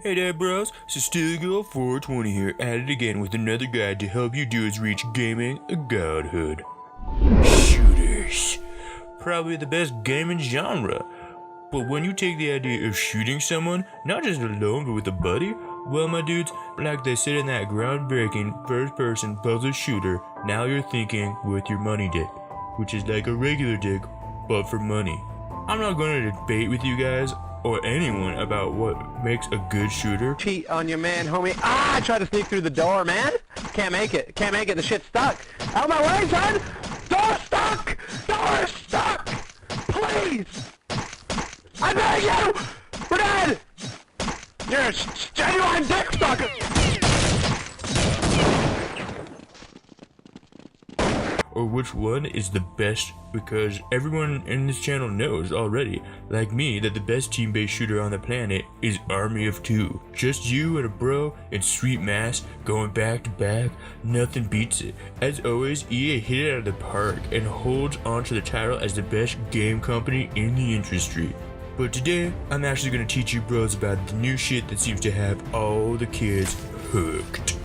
Hey there bros, Sirstealyagurl420 here, at it again with another guide to help you dudes reach gaming godhood. Shooters. Probably the best gaming genre. But when you take the idea of shooting someone, not just alone but with a buddy, well my dudes, like they said in that groundbreaking first-person puzzle shooter, now you're thinking with your money dick, which is like a regular dick, but for money. I'm not going to debate with you guys or anyone about what makes a good shooter. Cheat on your man, homie. Ah, I tried to sneak through the door, man. Can't make it. Can't make it. The shit's stuck. Out of my way, son! Door stuck! Door stuck! Please! I beg you! We're dead! You're a genuine dick sucker! Or which one is the best, because everyone in this channel knows already, like me, that the best team-based shooter on the planet is Army of Two. Just you and a bro in sweet mass, going back to back, nothing beats it. As always, EA hit it out of the park and holds onto the title as the best game company in the industry. But today, I'm actually going to teach you bros about the new shit that seems to have all the kids hooked.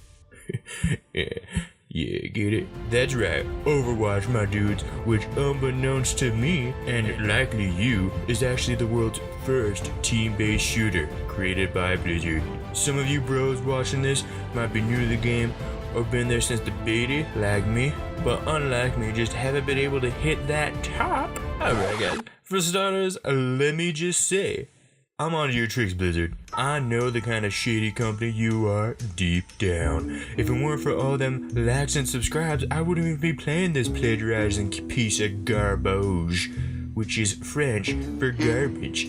Yeah, get it? That's right, Overwatch, my dudes, which unbeknownst to me, and likely you, is actually the world's first team-based shooter, created by Blizzard. Some of you bros watching this might be new to the game, or been there since the beta, like me, but unlike me, just haven't been able to hit that top. Alright guys, for starters, let me just say, I'm on to your tricks, Blizzard. I know the kind of shady company you are deep down. If it weren't for all them likes and subscribes, I wouldn't even be playing this plagiarizing piece of garbage, which is French for garbage.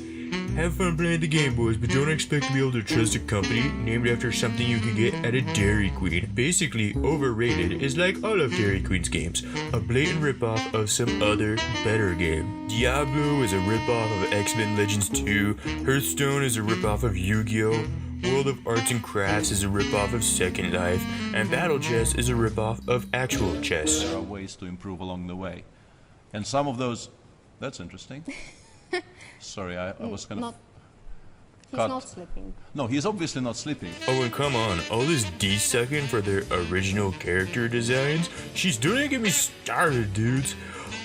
Have fun playing the game, boys, but don't expect to be able to trust a company named after something you can get at a Dairy Queen. Basically, Overrated is like all of Dairy Queen's games, a blatant ripoff of some other better game. Diablo is a ripoff of X-Men Legends 2, Hearthstone is a ripoff of Yu-Gi-Oh!, World of Arts and Crafts is a ripoff of Second Life, and Battle Chess is a ripoff of Actual Chess. There are ways to improve along the way. And some of those... That's interesting. Sorry, I was gonna... He's not sleeping. No, he's obviously not sleeping. Oh, and come on, all this D-sucking for their original character designs? She's don't get me started, dudes.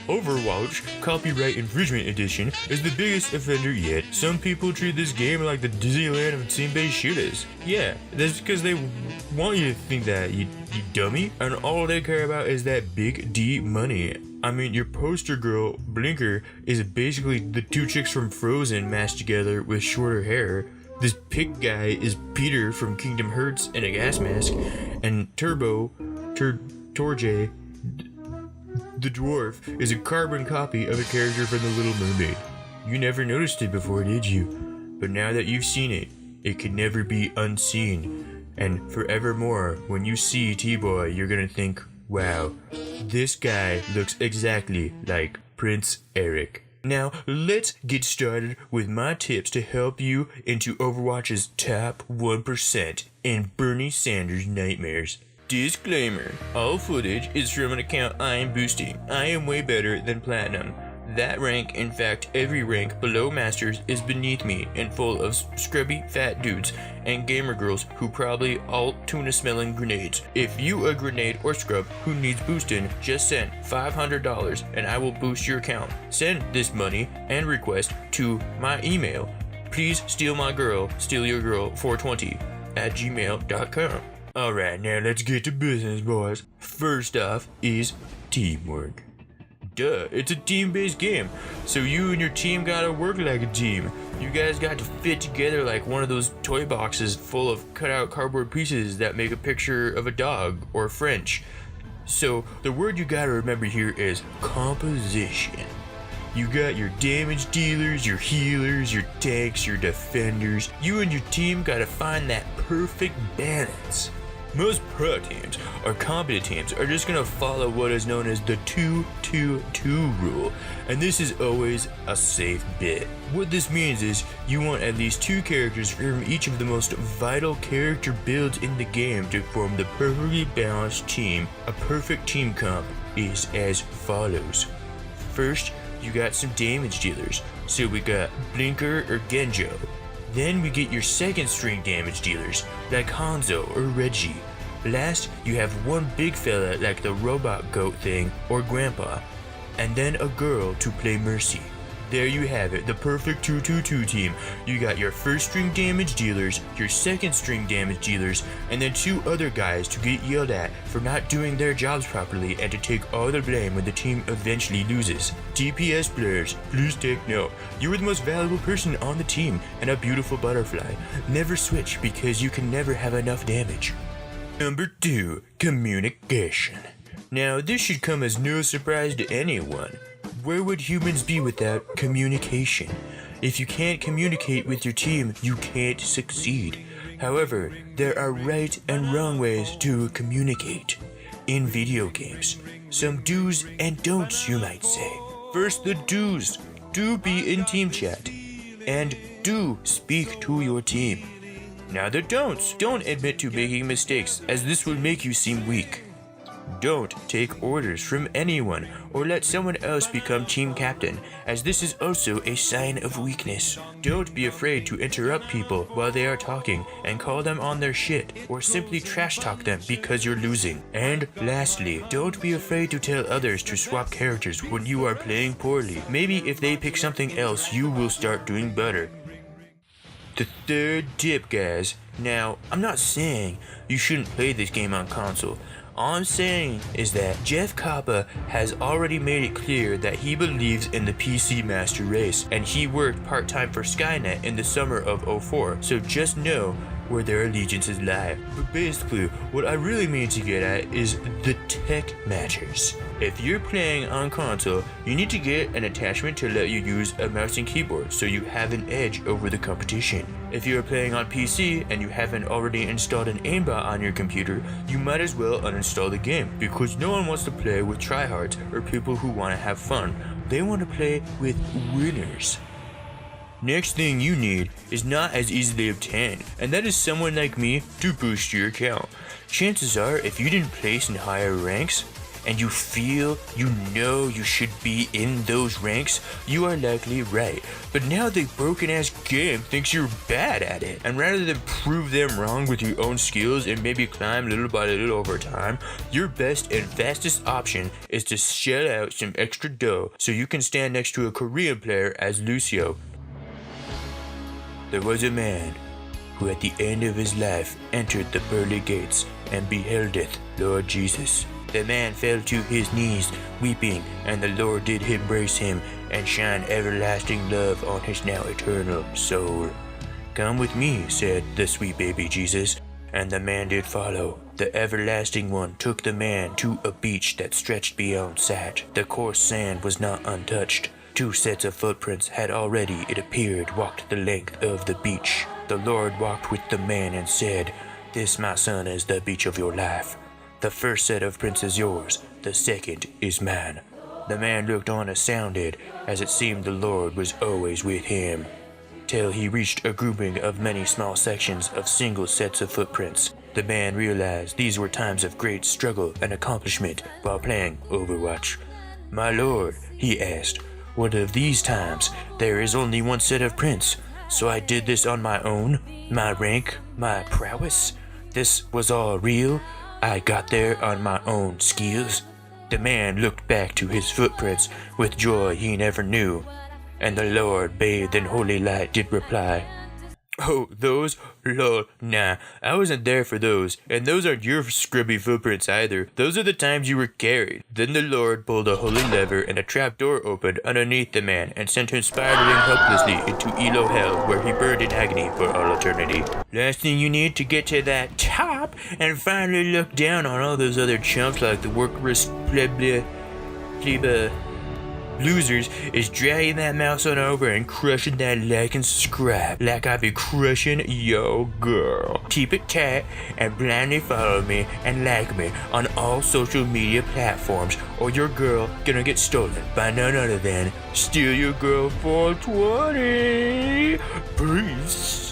Overwatch Copyright Infringement Edition is the biggest offender yet. Some people treat this game like the Disneyland of team-based shooters. Yeah, that's because they want you to think that, you dummy. And all they care about is that big D money. I mean, your poster girl, Blinker, is basically the two chicks from Frozen mashed together with shorter hair. This pig guy is Peter from Kingdom Hearts in a gas mask. And Torjay, the dwarf, is a carbon copy of a character from The Little Mermaid. You never noticed it before, did you? But now that you've seen it, it can never be unseen. And forevermore, when you see T-Boy, you're gonna think, wow, this guy looks exactly like Prince Eric. Now, let's get started with my tips to help you into Overwatch's top 1% in Bernie Sanders' nightmares. Disclaimer, all footage is from an account I am boosting. I am way better than Platinum. That rank, in fact every rank below Masters, is beneath me and full of scrubby fat dudes and gamer girls who probably all tuna smelling grenades. If you a grenade or scrub who needs boosting, just send $500 and I will boost your account. Send this money and request to my email. Please steal my girl, Sirstealyagurl420 at gmail.com. Alright, now let's get to business, boys. First off is teamwork. Duh, it's a team-based game, so you and your team gotta work like a team. You guys got to fit together like one of those toy boxes full of cut-out cardboard pieces that make a picture of a dog or French. So, the word you gotta remember here is composition. You got your damage dealers, your healers, your tanks, your defenders. You and your team gotta find that perfect balance. Most pro teams or competent teams are just gonna follow what is known as the 2-2-2 rule, and this is always a safe bet. What this means is you want at least two characters from each of the most vital character builds in the game to form the perfectly balanced team. A perfect team comp is as follows. First, you got some damage dealers. So we got Blinker or Genjo. Then we get your second string damage dealers, like Hanzo or Reggie. Last, you have one big fella like the robot goat thing or Grandpa, and then a girl to play Mercy. There you have it, the perfect 2-2-2 team. You got your first string damage dealers, your second string damage dealers, and then 2 other guys to get yelled at for not doing their jobs properly and to take all the blame when the team eventually loses. DPS players, please take note. You are the most valuable person on the team and a beautiful butterfly. Never switch because you can never have enough damage. Number 2, communication. Now this should come as no surprise to anyone. Where would humans be without communication? If you can't communicate with your team, you can't succeed. However, there are right and wrong ways to communicate in video games. Some do's and don'ts, you might say. First, the do's. Do be in team chat. And do speak to your team. Now the don'ts. Don't admit to making mistakes, as this will make you seem weak. Don't take orders from anyone or let someone else become team captain, as this is also a sign of weakness. Don't be afraid to interrupt people while they are talking and call them on their shit, or simply trash talk them because you're losing. And lastly, don't be afraid to tell others to swap characters when you are playing poorly. Maybe if they pick something else, you will start doing better. The third tip, guys. Now, I'm not saying you shouldn't play this game on console. All I'm saying is that Jeff Kappa has already made it clear that he believes in the PC master race, and he worked part-time for Skynet in the summer of '04, so just know where their allegiances lie. But basically, what I really mean to get at is the tech matters. If you're playing on console, you need to get an attachment to let you use a mouse and keyboard so you have an edge over the competition. If you're playing on PC and you haven't already installed an aimbot on your computer, you might as well uninstall the game, because no one wants to play with tryhards or people who want to have fun. They want to play with winners. Next thing you need is not as easily obtained, and that is someone like me to boost your account. Chances are, if you didn't place in higher ranks, and you feel you know you should be in those ranks, you are likely right. But now the broken ass game thinks you're bad at it, and rather than prove them wrong with your own skills and maybe climb little by little over time, your best and fastest option is to shell out some extra dough so you can stand next to a Korean player as Lucio. There was a man who at the end of his life entered the pearly gates and beheldeth Lord Jesus. The man fell to his knees, weeping, and the Lord did embrace him and shine everlasting love on his now eternal soul. Come with me, said the sweet baby Jesus, and the man did follow. The everlasting one took the man to a beach that stretched beyond sight. The coarse sand was not untouched. 2 sets of footprints had already, it appeared, walked the length of the beach. The Lord walked with the man and said, "This, my son, is the beach of your life. The first set of prints is yours, the second is mine." The man looked on astounded, as it seemed the Lord was always with him, till he reached a grouping of many small sections of single sets of footprints. The man realized these were times of great struggle and accomplishment while playing Overwatch. "My Lord," he asked, "what of these times? There is only one set of prints, so I did this on my own? My rank? My prowess? This was all real? I got there on my own skills?" The man looked back to his footprints with joy he never knew, and the Lord, bathed in holy light, did reply, "Oh, those? Lol, nah, I wasn't there for those, and those aren't your scrubby footprints either. Those are the times you were carried." Then the Lord pulled a holy lever and a trap door opened underneath the man and sent him spiraling helplessly into Elo Hell, where he burned in agony for all eternity. Last thing you need to get to that top and finally look down on all those other chumps like the workers, plebe losers is dragging that mouse on over and crushing that like and subscribe like I be crushing your girl. Keep it tight and blindly follow me and like me on all social media platforms, or your girl gonna get stolen by none other than Sirstealyagurl420's. Peace.